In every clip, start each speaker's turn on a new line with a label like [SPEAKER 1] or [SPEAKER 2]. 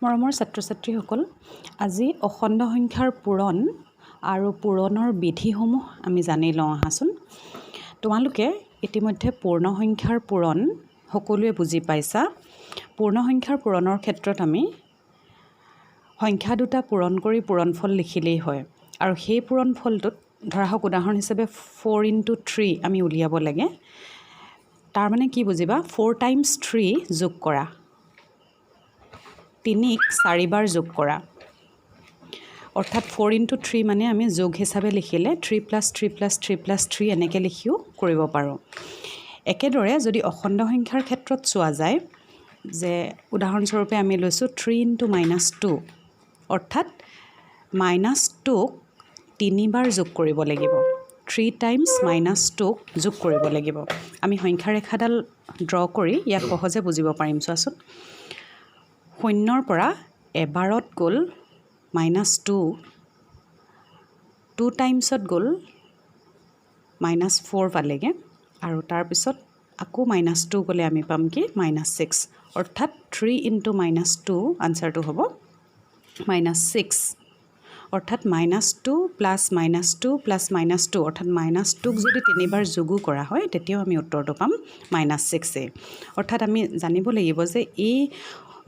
[SPEAKER 1] মৰমৰ ছাত্ৰ-ছাত্ৰীসকল, আজি অখণ্ড সংখ্যাৰ পূৰণ আৰু পূৰণৰ বিধিসমূহ আমি জানি লওঁ আহাচোন। তোমালোকে ইতিমধ্যে পূৰ্ণ সংখ্যাৰ পূৰণ সকলোৱে বুজি পাইছা। পূৰ্ণ সংখ্যাৰ পূৰণৰ ক্ষেত্ৰত আমি সংখ্যা দুটা পূৰণ কৰি পূৰণফল লিখিলেই হয় আৰু সেই পূৰণফলটোত ধৰা হওক উদাহৰণ হিচাপে 4 × 3 আমি উলিয়াব লাগে। তাৰ মানে কি বুজিবা, 4 × 3 যোগ কৰা, 3ক 4 বাৰ যোগ কৰা, অৰ্থাৎ 4 × 3 মানে আমি যোগ হিচাপে লিখিলে 3 + 3 + 3 + 3 এনেকৈ লিখিও কৰিব পাৰোঁ। একেদৰে যদি অখণ্ড সংখ্যাৰ ক্ষেত্ৰত চোৱা যায়, যে উদাহৰণস্বৰূপে আমি লৈছোঁ 3 × -2, অৰ্থাৎ -2ক 3 বাৰ যোগ কৰিব লাগিব। 3 × -2ক যোগ কৰিব লাগিব। আমি সংখ্যা ৰেখাডাল ড্ৰ কৰি ইয়াক সহজে বুজিব পাৰিম। চোৱাচোন, 0ৰ পৰা এবাৰত গ'ল -2, 2 টাইমছত গ'ল -4 পালেগৈ, আৰু তাৰপিছত আকৌ -2 গ'লে আমি পাম কি -6, অৰ্থাৎ 3 × -2 আনচাৰটো হ'ব -6, অৰ্থাৎ -2 + -2 + -2, অৰ্থাৎ -2ক যদি 3 বাৰ যোগো কৰা হয় তেতিয়াও আমি উত্তৰটো পাম -6। অৰ্থাৎ আমি জানিব লাগিব যে এই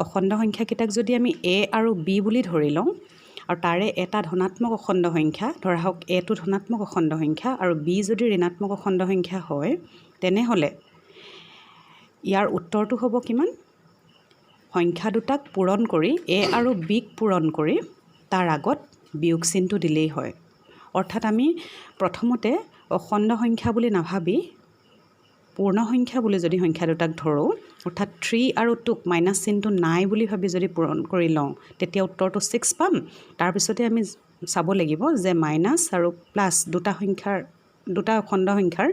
[SPEAKER 1] অখণ্ড সংখ্যাকেইটাক যদি আমি A আৰু B বুলি ধৰি লওঁ, আৰু তাৰে এটা ধনাত্মক অখণ্ড সংখ্যা, ধৰা হওক Aটো ধনাত্মক অখণ্ড সংখ্যা আৰু B যদি ঋণাত্মক অখণ্ড সংখ্যা হয়, তেনেহ'লে ইয়াৰ উত্তৰটো হ'ব কিমান? সংখ্যা দুটাক পূৰণ কৰি A আৰু Bক পূৰণ কৰি তাৰ আগত বিয়োগ চিনটো দিলেই হয়। অৰ্থাৎ আমি প্ৰথমতে অখণ্ড সংখ্যা বুলি নাভাবি পূৰ্ণ সংখ্যা বুলি যদি সংখ্যা দুটাক ধৰোঁ, অৰ্থাৎ 3 আৰু 2ক মাইনাছ চিনটো নাই বুলি ভাবি যদি পূৰণ কৰি লওঁ, তেতিয়া উত্তৰটো 6 পাম। তাৰপিছতে আমি চাব লাগিব যে মাইনাছ আৰু প্লাছ দুটা অখণ্ড সংখ্যাৰ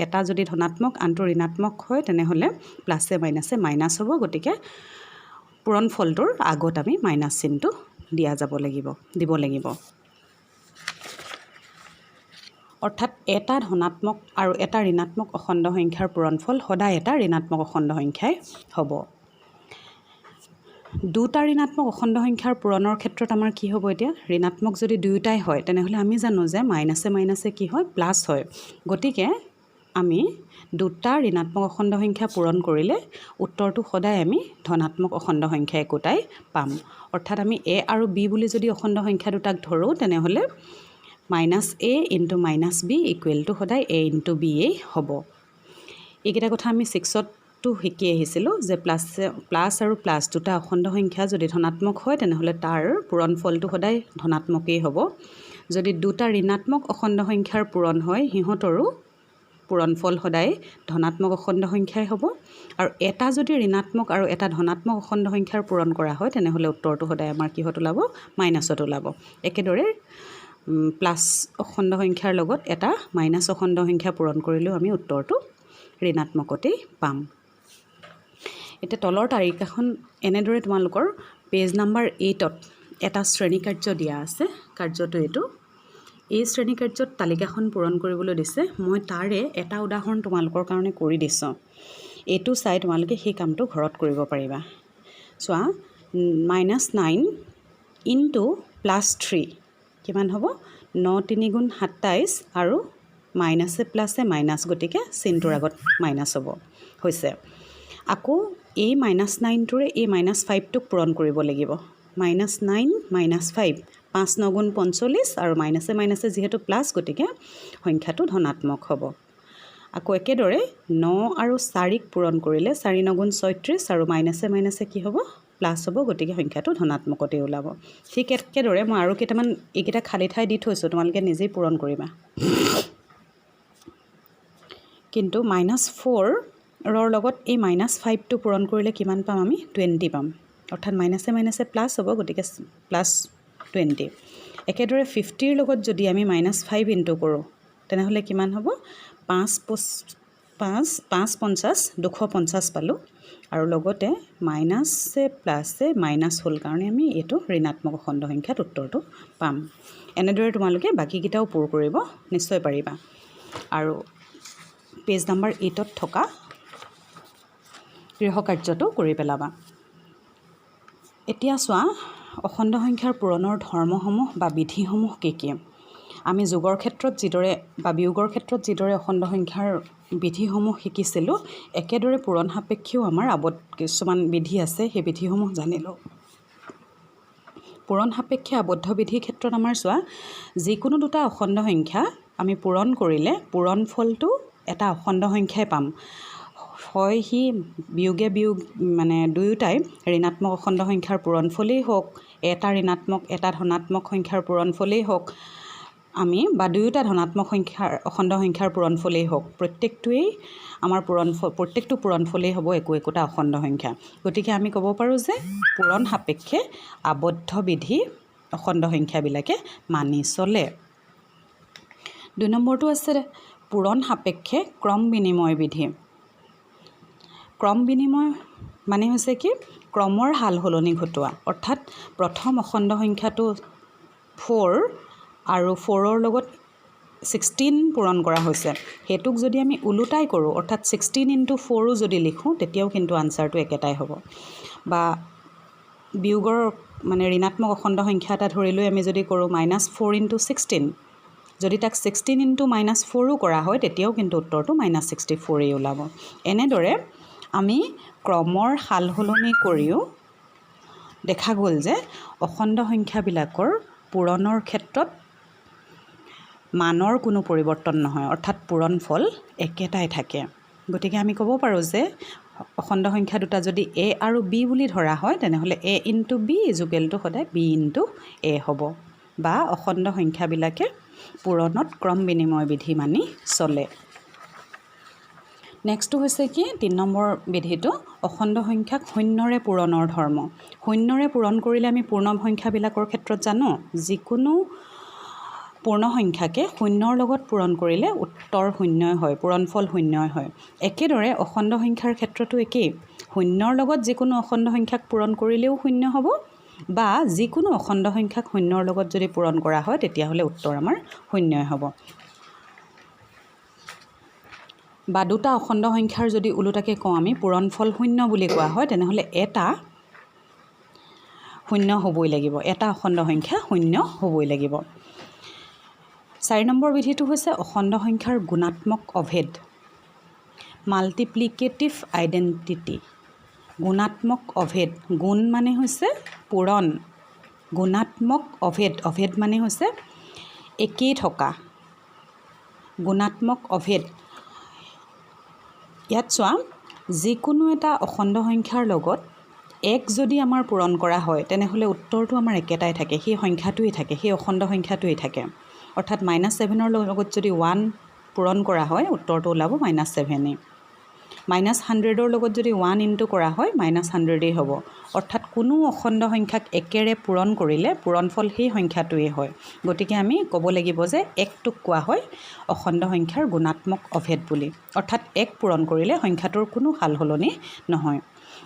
[SPEAKER 1] এটা যদি ধনাত্মক আনটো ঋণাত্মক হয়, তেনেহ'লে প্লাছে মাইনাছে মাইনাছ হ'ব। গতিকে পূৰণ ফলটোৰ আগত আমি মাইনাছ চিনটো দিব লাগিব। অৰ্থাৎ এটা ধনাত্মক আৰু এটা ঋণাত্মক অখণ্ড সংখ্যাৰ পূৰণফল সদায় এটা ঋণাত্মক অখণ্ড সংখ্যাই হ'ব। দুটা ঋণাত্মক অখণ্ড সংখ্যাৰ পূৰণৰ ক্ষেত্ৰত আমাৰ কি হ'ব? এতিয়া ঋণাত্মক যদি দুয়োটাই হয়, তেনেহ'লে আমি জানো যে মাইনাছে মাইনাছে কি হয়? প্লাছ হয়। গতিকে আমি দুটা ঋণাত্মক অখণ্ড সংখ্যা পূৰণ কৰিলে উত্তৰটো সদায় আমি ধনাত্মক অখণ্ড সংখ্যা একোটাই পাম। অৰ্থাৎ আমি A আৰু B বুলি যদি অখণ্ড সংখ্যা দুটাক ধৰোঁ, তেনেহ'লে -A × -B = সদায় A × B হ'ব। এইকেইটা কথা আমি 6তো শিকি আহিছিলোঁ যে প্লাছ আৰু প্লাছ দুটা অখণ্ড সংখ্যা যদি ধনাত্মক হয়, তেনেহ'লে তাৰ পূৰণফলটো সদায় ধনাত্মকেই হ'ব। যদি দুটা ঋণাত্মক অখণ্ড সংখ্যাৰ পূৰণ হয়, সিহঁতৰো পূৰণফল সদায় ধনাত্মক অখণ্ড সংখ্যাই হ'ব। আৰু এটা যদি ঋণাত্মক আৰু এটা ধনাত্মক অখণ্ড সংখ্যাৰ পূৰণ কৰা হয়, তেনেহ'লে উত্তৰটো সদায় আমাৰ কিহত ওলাব? মাইনাছত ওলাব। একেদৰে প্লাছ অখণ্ড সংখ্যাৰ লগত এটা মাইনাছ অখণ্ড সংখ্যা পূৰণ কৰিলেও আমি উত্তৰটো ঋণাত্মকতেই পাম। এতিয়া তলৰ তালিকাখন এনেদৰে তোমালোকৰ পেজ নম্বৰ 8ত এটা শ্ৰেণী কাৰ্য দিয়া আছে। কাৰ্যটো এইটো। এই শ্ৰেণী কাৰ্যত তালিকাখন পূৰণ কৰিবলৈ দিছে। মই তাৰে এটা উদাহৰণ তোমালোকৰ কাৰণে কৰি দিছোঁ। এইটো চাই তোমালোকে সেই কামটো ঘৰত কৰিব পাৰিবা। চোৱা, -9 × +3 কিমান হ'ব? 9 × 3 = 27, আৰু মাইনাছে প্লাছে মাইনাছ, গতিকে চিনটোৰ আগত মাইনাছ হ'ব। হৈছে। আকৌ এই -9টোৰে এই -5টোক পূৰণ কৰিব লাগিব। -9 - 5, 5 × 9 = 45, আৰু মাইনাছে মাইনাছে যিহেতু প্লাছ, গতিকে সংখ্যাটো ধনাত্মক হ'ব। আকৌ একেদৰে 9 আৰু 4ক পূৰণ কৰিলে 4 × 9 = 36, আৰু মাইনাছে মাইনাছে কি হ'ব? প্লাছ হ'ব। গতিকে সংখ্যাটো ধনাত্মকতেই ওলাব। ঠিক একেদৰে মই আৰু কেইটামান এইকেইটা খালী ঠাই দি থৈছোঁ, তোমালোকে নিজেই পূৰণ কৰিবা। কিন্তু -4ৰ লগত এই -5টো পূৰণ কৰিলে কিমান পাম আমি? 20 পাম। অৰ্থাৎ মাইনাছে মাইনাছে প্লাছ হ'ব, গতিকে +20। একেদৰে 50ৰ লগত যদি আমি -5 ইনটু কৰোঁ, তেনেহ'লে কিমান হ'ব? 5 × 50 = 250 পালোঁ। আৰু লগতে মাইনাছে প্লাছে মাইনাছ হ'ল কাৰণে আমি এইটো ঋণাত্মক অখণ্ড সংখ্যাত উত্তৰটো পাম। এনেদৰে তোমালোকে বাকীকেইটাও পূৰ কৰিব নিশ্চয় পাৰিবা। আৰু পেজ নম্বৰ 8ত থকা গৃহ কাৰ্যটো কৰি পেলাবা। এতিয়া চোৱা অখণ্ড সংখ্যাৰ পূৰণৰ ধৰ্মসমূহ বা বিধিসমূহ কি কি। আমি যোগৰ ক্ষেত্ৰত যিদৰে বা বিয়োগৰ ক্ষেত্ৰত যিদৰে অখণ্ড সংখ্যাৰ বিধিসমূহ শিকিছিলোঁ, একেদৰে পূৰণ সাপেক্ষেও আমাৰ কিছুমান বিধি আছে, সেই বিধিসমূহ জানিলোঁ। পূৰণ সাপেক্ষে আবদ্ধ বিধিৰ ক্ষেত্ৰত আমাৰ চোৱা, যিকোনো দুটা অখণ্ড সংখ্যা আমি পূৰণ কৰিলে পূৰণ ফলটো এটা অখণ্ড সংখ্যাই পাম। হয় সি বিয়োগে বিয়োগ মানে দুয়োটাই ঋণাত্মক অখণ্ড সংখ্যাৰ পূৰণফলেই হওক, এটা ঋণাত্মক এটা ধনাত্মক সংখ্যাৰ পূৰণফলেই হওক আমি, বা দুয়োটা ধনাত্মক সংখ্যাৰ অখণ্ড সংখ্যাৰ পূৰণফলেই হওক, প্ৰত্যেকটোৱেই আমাৰ প্ৰত্যেকটো পূৰণফলেই হ'ব একোটা অখণ্ড সংখ্যা। গতিকে আমি ক'ব পাৰোঁ যে পূৰণ সাপেক্ষে আবদ্ধ বিধি অখণ্ড সংখ্যাবিলাকে মানি চলে। 2 নম্বৰটো আছে পূৰণ সাপেক্ষে ক্ৰম বিনিময় বিধি। ক্ৰম বিনিময় মানে হৈছে কি, ক্ৰমৰ সাল সলনি ঘটোৱা। অৰ্থাৎ প্ৰথম অখণ্ড সংখ্যাটো 4 আৰু 4ৰ লগত 16 পূৰণ কৰা হৈছে, সেইটোক যদি আমি ওলোটাই কৰোঁ, অৰ্থাৎ 16 × 4ও যদি লিখোঁ, তেতিয়াও কিন্তু আনচাৰটো একেটাই হ'ব। বা বিয়োগৰ মানে ঋণাত্মক অখণ্ড সংখ্যা এটা ধৰি লৈ আমি যদি কৰোঁ -4 × 16, যদি তাক 16 × -4ও কৰা হয়, তেতিয়াও কিন্তু উত্তৰটো -64 ওলাব। এনেদৰে আমি ক্ৰমৰ সাল সলনি কৰিও দেখা গ'ল যে অখণ্ড সংখ্যাবিলাকৰ পূৰণৰ ক্ষেত্ৰত মানৰ কোনো পৰিৱৰ্তন নহয়, অৰ্থাৎ পূৰণ ফল একেটাই থাকে। গতিকে আমি ক'ব পাৰোঁ যে অখণ্ড সংখ্যা দুটা যদি A আৰু B বুলি ধৰা হয়, তেনেহ'লে A × B = সদায় B × A হ'ব। বা অখণ্ড সংখ্যাবিলাকে পূৰণত ক্ৰম বিনিময় বিধি মানি চলে। নেক্সটটো হৈছে কি, 3 নম্বৰ বিধিটো অখণ্ড সংখ্যাক শূন্যৰে পূৰণৰ ধৰ্ম। শূন্যৰে পূৰণ কৰিলে আমি পূৰ্ণ সংখ্যাবিলাকৰ ক্ষেত্ৰত জানো, যিকোনো পূৰ্ণ সংখ্যাকে শূন্যৰ লগত পূৰণ কৰিলে উত্তৰ শূন্যই হয়, পূৰণফল শূন্যই হয়। একেদৰে অখণ্ড সংখ্যাৰ ক্ষেত্ৰতো একেই, শূন্যৰ লগত যিকোনো অখণ্ড সংখ্যাক পূৰণ কৰিলেও শূন্য হ'ব, বা যিকোনো অখণ্ড সংখ্যাক শূন্যৰ লগত যদি পূৰণ কৰা হয়, তেতিয়াহ'লে উত্তৰ আমাৰ শূন্যই হ'ব। বা দুটা অখণ্ড সংখ্যাৰ যদি ওলোটাকে কওঁ আমি পূৰণফল শূন্য বুলি কোৱা হয়, তেনেহ'লে এটা শূন্য হ'বই লাগিব, এটা অখণ্ড সংখ্যা শূন্য হ'বই লাগিব। 4 নম্বৰ বিধিটো হৈছে অখণ্ড সংখ্যাৰ গুণাত্মক অভেদ, মাল্টিপ্লিকেটিভ আইডেণ্টিটি। গুণাত্মক অভেদ, গুণ মানে হৈছে পূৰণ, গুণাত্মক অভেদ, অভেদ মানে হৈছে একেই থকা। গুণাত্মক অভেদ, ইয়াত চোৱা, যিকোনো এটা অখণ্ড সংখ্যাৰ লগত 1 যদি আমাৰ পূৰণ কৰা হয়, তেনেহ'লে উত্তৰটো আমাৰ একেটাই থাকে, সেই সংখ্যাটোৱেই থাকে, সেই অখণ্ড সংখ্যাটোৱেই থাকে। অৰ্থাৎ -7ৰ লগত যদি 1 পূৰণ কৰা হয়, উত্তৰটো ওলাব -7। -100ৰ লগত যদি 1 ইনটু কৰা হয়, -100 হ'ব। অৰ্থাৎ কোনো অখণ্ড সংখ্যাক একেৰে পূৰণ কৰিলে পূৰণফল সেই সংখ্যাটোৱেই হয়। গতিকে আমি ক'ব লাগিব যে 1টোক কোৱা হয় অখণ্ড সংখ্যাৰ গুণাত্মক অভেদ বুলি। অৰ্থাৎ 1 পূৰণ কৰিলে সংখ্যাটোৰ কোনো সাল সলনি নহয়।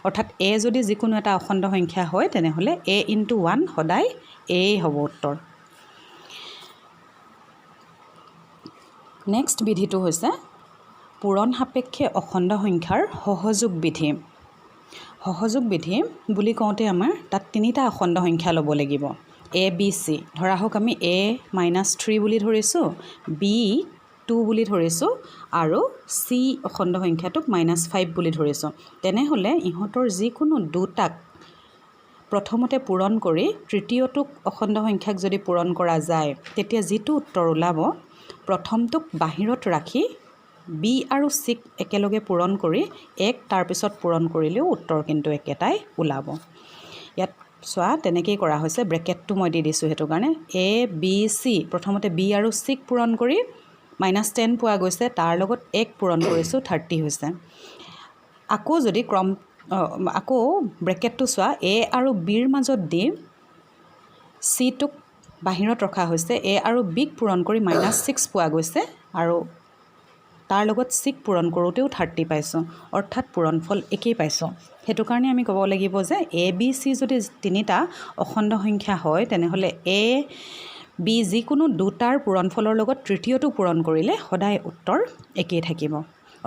[SPEAKER 1] অৰ্থাৎ A যদি যিকোনো এটা অখণ্ড সংখ্যা হয়, তেনেহ'লে A × 1 সদায় A হ'ব উত্তৰ। নেক্সট বিধিটো হৈছে পূৰণ সাপেক্ষে অখণ্ড সংখ্যাৰ সহযোগ বিধি। সহযোগ বিধি বুলি কওঁতে আমাৰ তাত 3টা অখণ্ড সংখ্যা ল'ব লাগিব, A B C। ধৰা হওক আমি A - 3 বুলি ধৰিছোঁ, B 2 বুলি ধৰিছোঁ, আৰু C অখণ্ড সংখ্যাটোক -5 বুলি ধৰিছোঁ। তেনেহ'লে ইহঁতৰ যিকোনো দুটাক প্ৰথমতে পূৰণ কৰি তৃতীয়টোক অখণ্ড সংখ্যাক যদি পূৰণ কৰা যায়, তেতিয়া যিটো উত্তৰ ওলাব, প্ৰথমটোক বাহিৰত ৰাখি B আৰু Cক একেলগে পূৰণ কৰি 1 তাৰপিছত পূৰণ কৰিলেও উত্তৰ কিন্তু একেটাই ওলাব। ইয়াত চোৱা, তেনেকেই কৰা হৈছে, ব্ৰেকেটটো মই দি দিছোঁ সেইটো কাৰণে। A B C, প্ৰথমতে B আৰু Cক পূৰণ কৰি -10 পোৱা গৈছে, তাৰ লগত 1 পূৰণ কৰিছোঁ, 30 হৈছে। আকৌ যদি আকৌ ব্ৰেকেটটো চোৱা, A আৰু Bৰ মাজত দি Cটোক বাহিৰত ৰখা হৈছে, A আৰু Bক পূৰণ কৰি -6 পোৱা গৈছে, আৰু তাৰ লগত Cক পূৰণ কৰোঁতেও 30 পাইছোঁ, অৰ্থাৎ পূৰণফল একেই পাইছোঁ। সেইটো কাৰণে আমি ক'ব লাগিব যে A B C যদি 3টা অখণ্ড সংখ্যা হয়, তেনেহ'লে A B যিকোনো দুটাৰ পূৰণফলৰ লগত তৃতীয়টো পূৰণ কৰিলে সদায় উত্তৰ একেই থাকিব।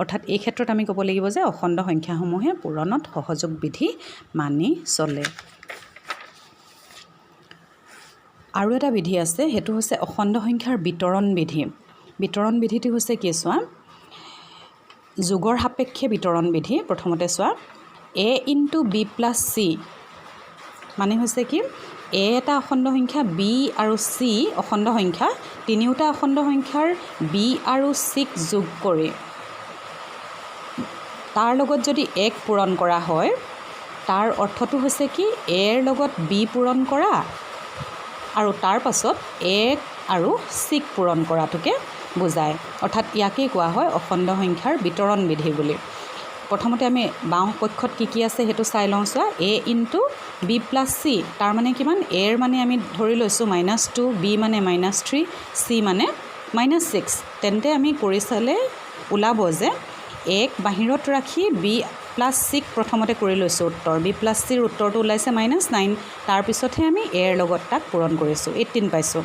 [SPEAKER 1] অৰ্থাৎ এই ক্ষেত্ৰত আমি ক'ব লাগিব যে অখণ্ড সংখ্যাসমূহে পূৰণত সহযোগ বিধি মানি চলে। আৰু এটা বিধি আছে, সেইটো হৈছে অখণ্ড সংখ্যাৰ বিতৰণ বিধি। বিতৰণ বিধিটো হৈছে কি চোৱা, যোগৰ সাপেক্ষে বিতৰণ বিধি। প্ৰথমতে চোৱা, a × b + c মানে হৈছে কি, a এটা অখণ্ড সংখ্যা, b আৰু c অখণ্ড সংখ্যা, তিনিওটা অখণ্ড সংখ্যাৰ b আৰু c যোগ কৰি তাৰ লগত যদি 1 পূৰণ কৰা হয়, তাৰ অৰ্থটো হৈছে কি, a ৰ লগত b পূৰণ কৰা আৰু তাৰ পাছত 1 আৰু c পূৰণ কৰাটোকে বুজায়। অৰ্থাৎ ইয়াকেই কোৱা হয় অখণ্ড সংখ্যাৰ বিতৰণ বিধি বুলি। প্ৰথমতে আমি বাওঁ পক্ষত কি আছে সেইটো চাই লওঁ। চোৱা, a × b + c, তাৰ মানে কিমান, a ৰ মানে আমি ধৰি লৈছোঁ -2, b মানে -3, c মানে -6। তেন্তে আমি কৰি চালে ওলাব যে 1 বাহিৰত ৰাখি b + c প্ৰথমতে কৰি লৈছোঁ উত্তৰ, b + c ৰ উত্তৰটো ওলাইছে -9। তাৰপিছতহে আমি a ৰ লগত তাক পূৰণ কৰিছোঁ, 18 পাইছোঁ।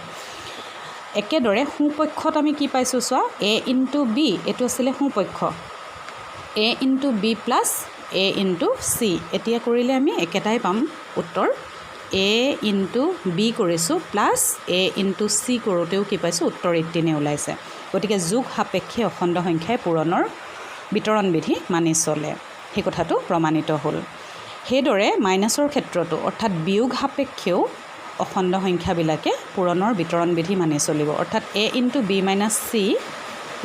[SPEAKER 1] একেদৰে সোঁপক্ষত আমি কি পাইছোঁ চোৱা, a × b, এইটো আছিলে সোঁপক্ষ, a × b + a × c। এতিয়া কৰিলে আমি একেটাই পাম উত্তৰ, a × b কৰিছোঁ প্লাছ a × c কৰোঁতেও কি পাইছোঁ, উত্তৰ 18 ওলাইছে। গতিকে যোগ সাপেক্ষে অখণ্ড সংখ্যাই পূৰণৰ বিতৰণ বিধি মানি চলে, সেই কথাটো প্ৰমাণিত হ'ল। সেইদৰে মাইনাছৰ ক্ষেত্ৰতো, অৰ্থাৎ বিয়োগ সাপেক্ষেও অখণ্ড সংখ্যাবিলাকে পূৰণৰ বিতৰণ বিধি মানি চলিব। অৰ্থাৎ a × b - c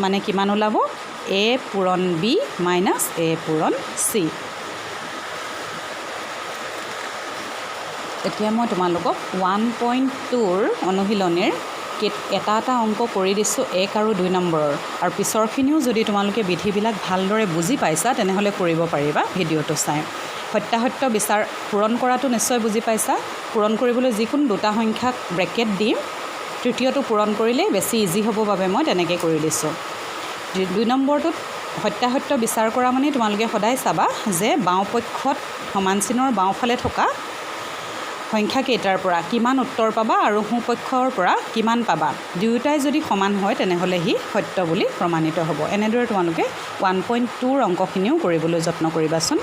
[SPEAKER 1] মানে কিমান ওলাব, a পূৰণ b - a পূৰণ c। এতিয়া মই তোমালোকক 1.2ৰ অনুশীলনীৰ এটা অংক কৰি দিছোঁ, 1 আৰু 2 নম্বৰৰ। আৰু পিছৰখিনিও যদি তোমালোকে বিধিবিলাক ভালদৰে বুজি পাইছা তেনেহ'লে কৰিব পাৰিবা ভিডিঅ'টো চাই। সত্যাসত্য বিচাৰ পূৰণ কৰাটো নিশ্চয় বুজি পাইছা। পূৰণ কৰিবলৈ যিকোনো দুটা সংখ্যাক ব্ৰেকেট দি তৃতীয়টো পূৰণ কৰিলেই বেছি ইজি হ'ব বাবে মই তেনেকৈ কৰি দিছোঁ। 2 নম্বৰটোত সত্যাসত্য বিচাৰ কৰা মানে তোমালোকে সদায় চাবা যে বাওঁপক্ষত সমান চিনৰ বাওঁফালে থকা সংখ্যাকেইটাৰ পৰা কিমান উত্তৰ পাবা আৰু সোঁপক্ষৰ পৰা কিমান পাবা। দুয়োটাই যদি সমান হয় তেনেহ'লে সি সত্য বুলি প্ৰমাণিত হ'ব। এনেদৰে তোমালোকে 1.2ৰ অংকখিনিও কৰিবলৈ যত্ন কৰিবাচোন।